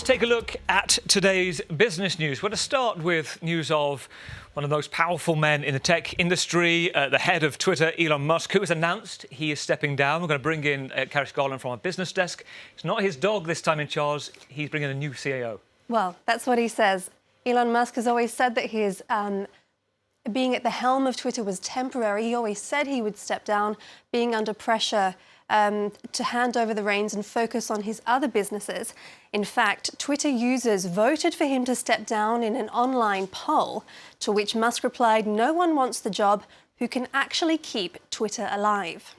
take a look at today's business news. We're going to start with news of one of the most powerful men in the tech industry, the head of Twitter, Elon Musk, who has announced he is stepping down. We're going to bring in Karish Garland from our business desk. It's not his dog this time in charge. He's bringing a new CAO. Well, that's what he says. Elon Musk has always said that his being at the helm of Twitter was temporary. He always said he would step down, being under pressure to hand over the reins and focus on his other businesses. In fact, Twitter users voted for him to step down in an online poll, to which Musk replied, "No one wants the job who can actually keep Twitter alive."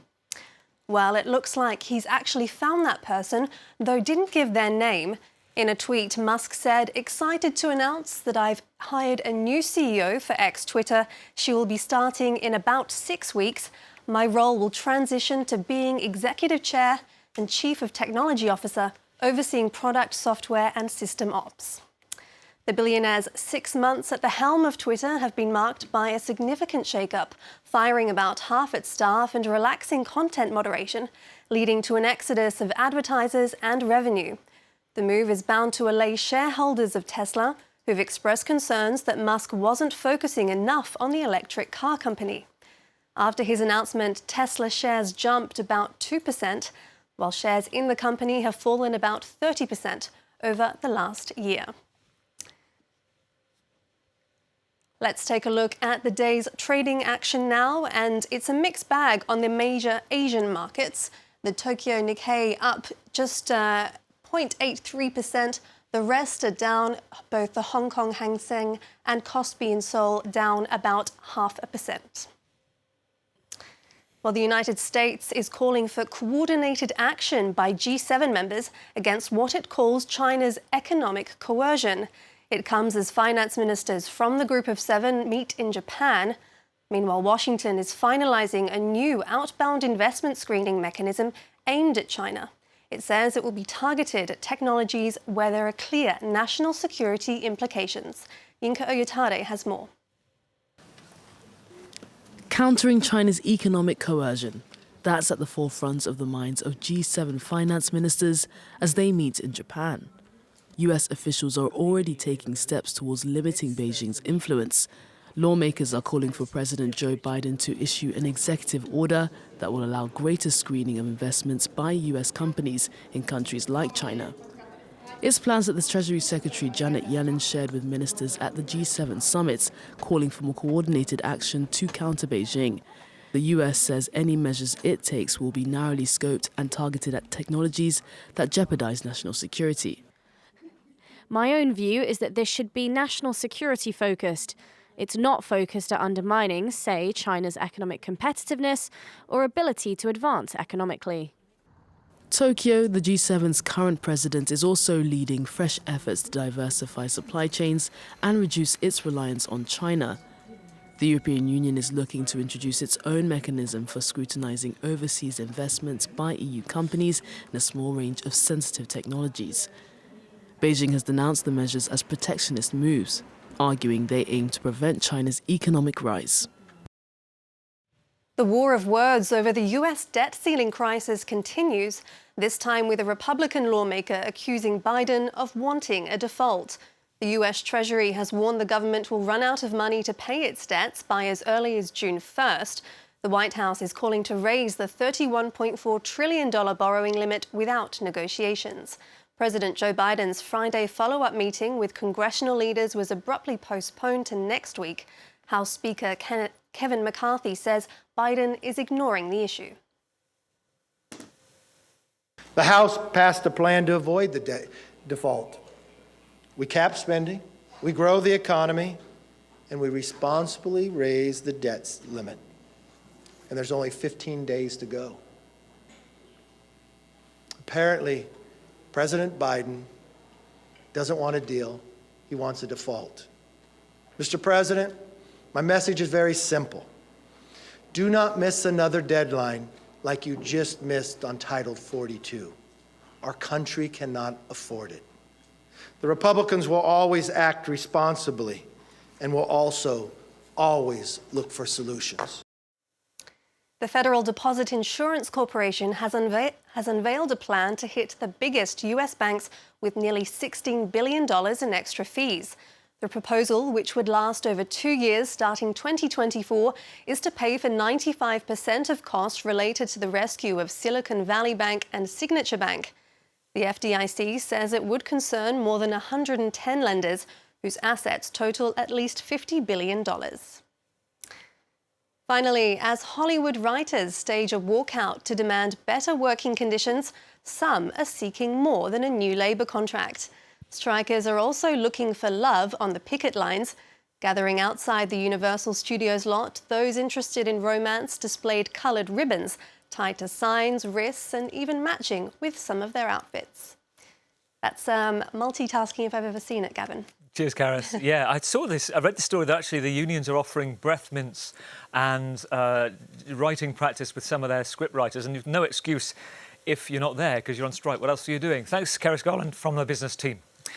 Well, it looks like he's actually found that person, though didn't give their name. In a tweet, Musk said, "Excited to announce that I've hired a new CEO for X Twitter. She will be starting in about 6 weeks. My role will transition to being executive chair and chief of technology officer, overseeing product, software and system ops." The billionaire's 6 months at the helm of Twitter have been marked by a significant shakeup, firing about half its staff and relaxing content moderation, leading to an exodus of advertisers and revenue. The move is bound to allay shareholders of Tesla, who've expressed concerns that Musk wasn't focusing enough on the electric car company. After his announcement, Tesla shares jumped about 2%, while shares in the company have fallen about 30% over the last year. Let's take a look at the day's trading action now, and it's a mixed bag on the major Asian markets. The Tokyo Nikkei up just 0.83%. The rest are down, both the Hong Kong Hang Seng and Kospi in Seoul down about 0.5%. Well, the United States is calling for coordinated action by G7 members against what it calls China's economic coercion. It comes as finance ministers from the Group of Seven meet in Japan. Meanwhile, Washington is finalizing a new outbound investment screening mechanism aimed at China. It says it will be targeted at technologies where there are clear national security implications. Yinka Oyatade has more. Countering China's economic coercion. That's at the forefront of the minds of G7 finance ministers as they meet in Japan. US officials are already taking steps towards limiting Beijing's influence. Lawmakers are calling for President Joe Biden to issue an executive order that will allow greater screening of investments by US companies in countries like China. It's plans that the Treasury Secretary Janet Yellen shared with ministers at the G7 summit, calling for more coordinated action to counter Beijing. The US says any measures it takes will be narrowly scoped and targeted at technologies that jeopardize national security. My own view is that this should be national security focused. It's not focused at undermining, say, China's economic competitiveness or ability to advance economically. Tokyo, the G7's current president, is also leading fresh efforts to diversify supply chains and reduce its reliance on China. The European Union is looking to introduce its own mechanism for scrutinizing overseas investments by EU companies in a small range of sensitive technologies. Beijing has denounced the measures as protectionist moves, arguing they aim to prevent China's economic rise. The war of words over the US debt ceiling crisis continues, this time with a Republican lawmaker accusing Biden of wanting a default. The US Treasury has warned the government will run out of money to pay its debts by as early as June 1st. The White House is calling to raise the $31.4 trillion borrowing limit without negotiations. President Joe Biden's Friday follow-up meeting with congressional leaders was abruptly postponed to next week. House Speaker Kevin McCarthy says Biden is ignoring the issue. The House passed a plan to avoid the default. We cap spending, we grow the economy, and we responsibly raise the debt limit. And there's only 15 days to go. Apparently, President Biden doesn't want a deal. He wants a default. Mr. President, my message is very simple. Do not miss another deadline like you just missed on Title 42. Our country cannot afford it. The Republicans will always act responsibly and will also always look for solutions. The Federal Deposit Insurance Corporation has unveiled a plan to hit the biggest US banks with nearly $16 billion in extra fees. The proposal, which would last over 2 years starting 2024, is to pay for 95% of costs related to the rescue of Silicon Valley Bank and Signature Bank. The FDIC says it would concern more than 110 lenders whose assets total at least $50 billion. Finally, as Hollywood writers stage a walkout to demand better working conditions, some are seeking more than a new labour contract. Strikers are also looking for love on the picket lines. Gathering outside the Universal Studios lot, those interested in romance displayed coloured ribbons tied to signs, wrists, and even matching with some of their outfits. That's multitasking if I've ever seen it, Gavin. Cheers, Karis. Yeah, I saw this. I read the story that actually the unions are offering breath mints and writing practice with some of their script writers, and you've no excuse if you're not there because you're on strike. What else are you doing? Thanks, Karis Garland from the business team.